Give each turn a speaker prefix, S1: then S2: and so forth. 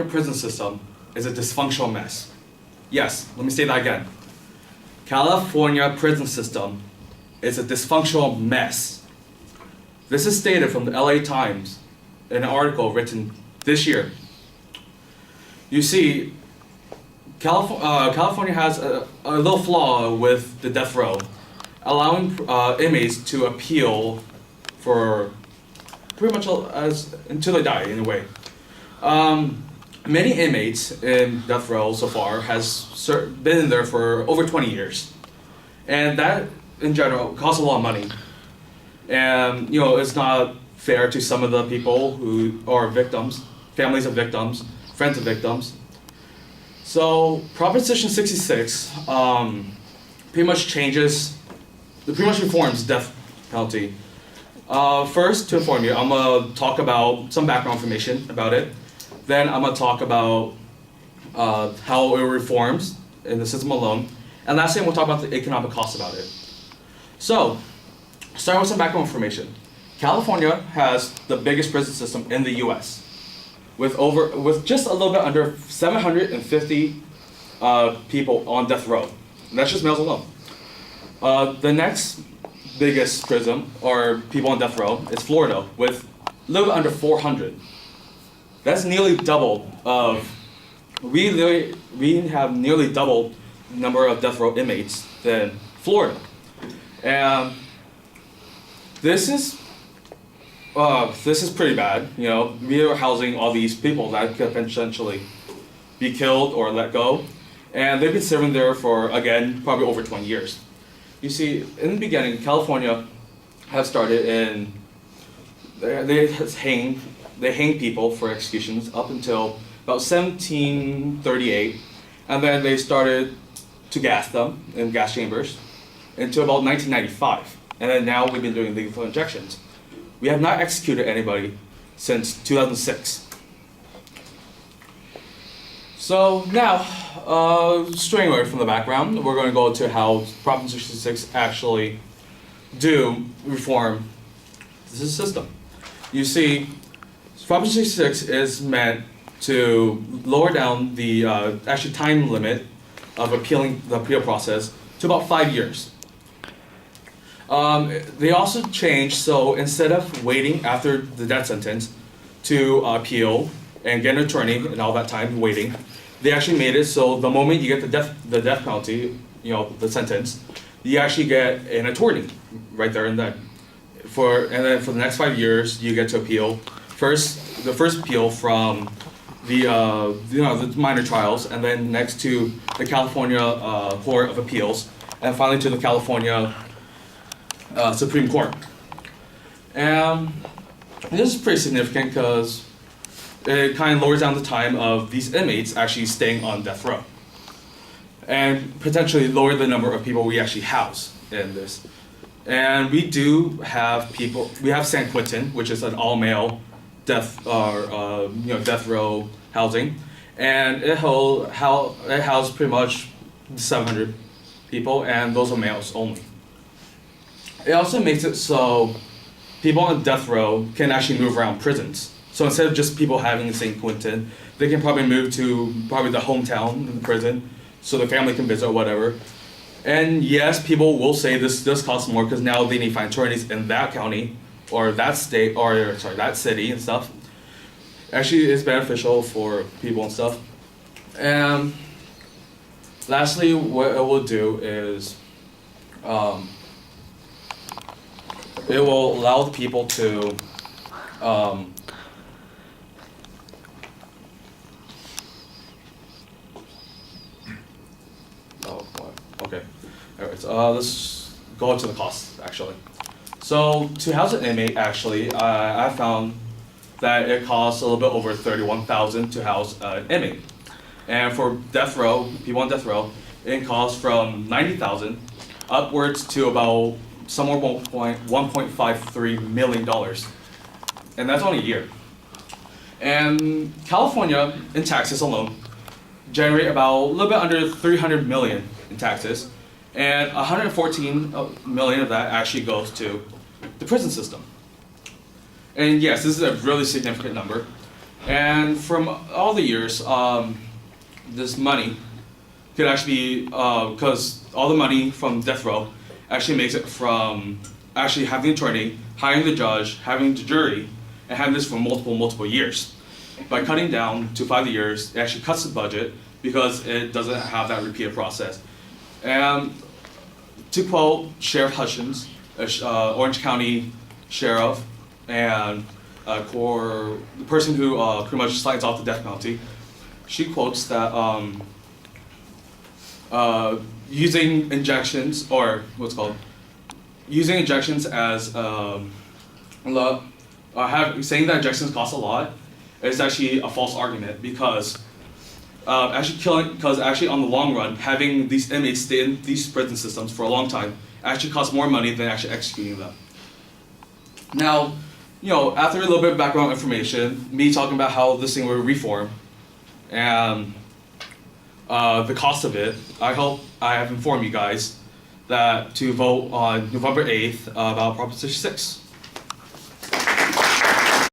S1: prison system is a dysfunctional mess. Yes, let me say that again. California prison system is a dysfunctional mess. This is stated from the LA Times in an article written this year. You see, California has a little flaw with the death row, allowing inmates to appeal for pretty much until they die, in a way. Many inmates in death row so far has been in there for over 20 years. And that, in general, costs a lot of money. And, it's not fair to some of the people who are victims, families of victims, friends of victims. So, Proposition 66 pretty much reforms death penalty. First, to inform you, I'm going to talk about some background information about it. Then I'm going to talk about how it reforms in the system alone. And lastly, we'll talk about the economic costs about it. So, starting with some background information. California has the biggest prison system in the US, with just a little bit under 750 people on death row. And that's just males alone. The next biggest prison, or people on death row, is Florida, with a little bit under 400. That's nearly double we have nearly double the number of death row inmates than Florida. And this is pretty bad. We are housing all these people that could potentially be killed or let go. And they've been serving there for, again, probably over 20 years. You see, in the beginning, California have started in, they hang people for executions up until about 1738, and then they started to gas them in gas chambers until about 1995, and then now we've been doing lethal injections. We have not executed anybody since 2006. So now, straying away from the background, we're going to go to how Proposition 66 actually do reform the system. You see, Proposition 66 is meant to lower down the actually time limit of appealing the appeal process to about 5 years. They also changed, so instead of waiting after the death sentence to appeal and get an attorney and all that time waiting, they actually made it so the moment you get the death penalty, the sentence, you actually get an attorney right there and then. And then for the next 5 years, you get to appeal. The first appeal from the minor trials, and then next to the California Court of Appeals, and finally to the California Supreme Court. And this is pretty significant because it kind of lowers down the time of these inmates actually staying on death row, and potentially lower the number of people we actually house in this. And we do have people. We have San Quentin, which is an all-male death row housing, and it houses pretty much 700 people, and those are males only. It also makes it so people on death row can actually move around prisons. So instead of just people having San Quentin, they can probably move to the hometown in the prison, so the family can visit or whatever. And yes, people will say this does cost more because now they need to find attorneys in that county or that state, that city and stuff. Actually, it's beneficial for people and stuff. And lastly, what it will do is it will allow the people to okay. Alright, so let's go into the costs, actually. So, to house an inmate, actually, I found that it costs a little bit over $31,000 to house an inmate. And for death row, people on death row, it costs from $90,000 upwards to about somewhere $1.53 million. And that's only a year. And California, in taxes alone, generate about a little bit under $300 million in taxes, and $114 million of that actually goes to the prison system. And yes, this is a really significant number. And from all the years, this money could actually be, because all the money from death row actually makes it from actually having the attorney, hiring the judge, having the jury, and having this for multiple years. By cutting down to 5 years, it actually cuts the budget because it doesn't have that repeated process. And to quote Sheriff Hutchins, Orange County Sheriff, and for the person who pretty much signs off the death penalty, she quotes that using injections, or what's called, using injections as, saying that injections cost a lot is actually a false argument because actually on the long run, having these inmates stay in these prison systems for a long time actually costs more money than actually executing them. Now, after a little bit of background information, me talking about how this thing will reform and the cost of it, I hope I have informed you guys that to vote on November 8th about Proposition 6.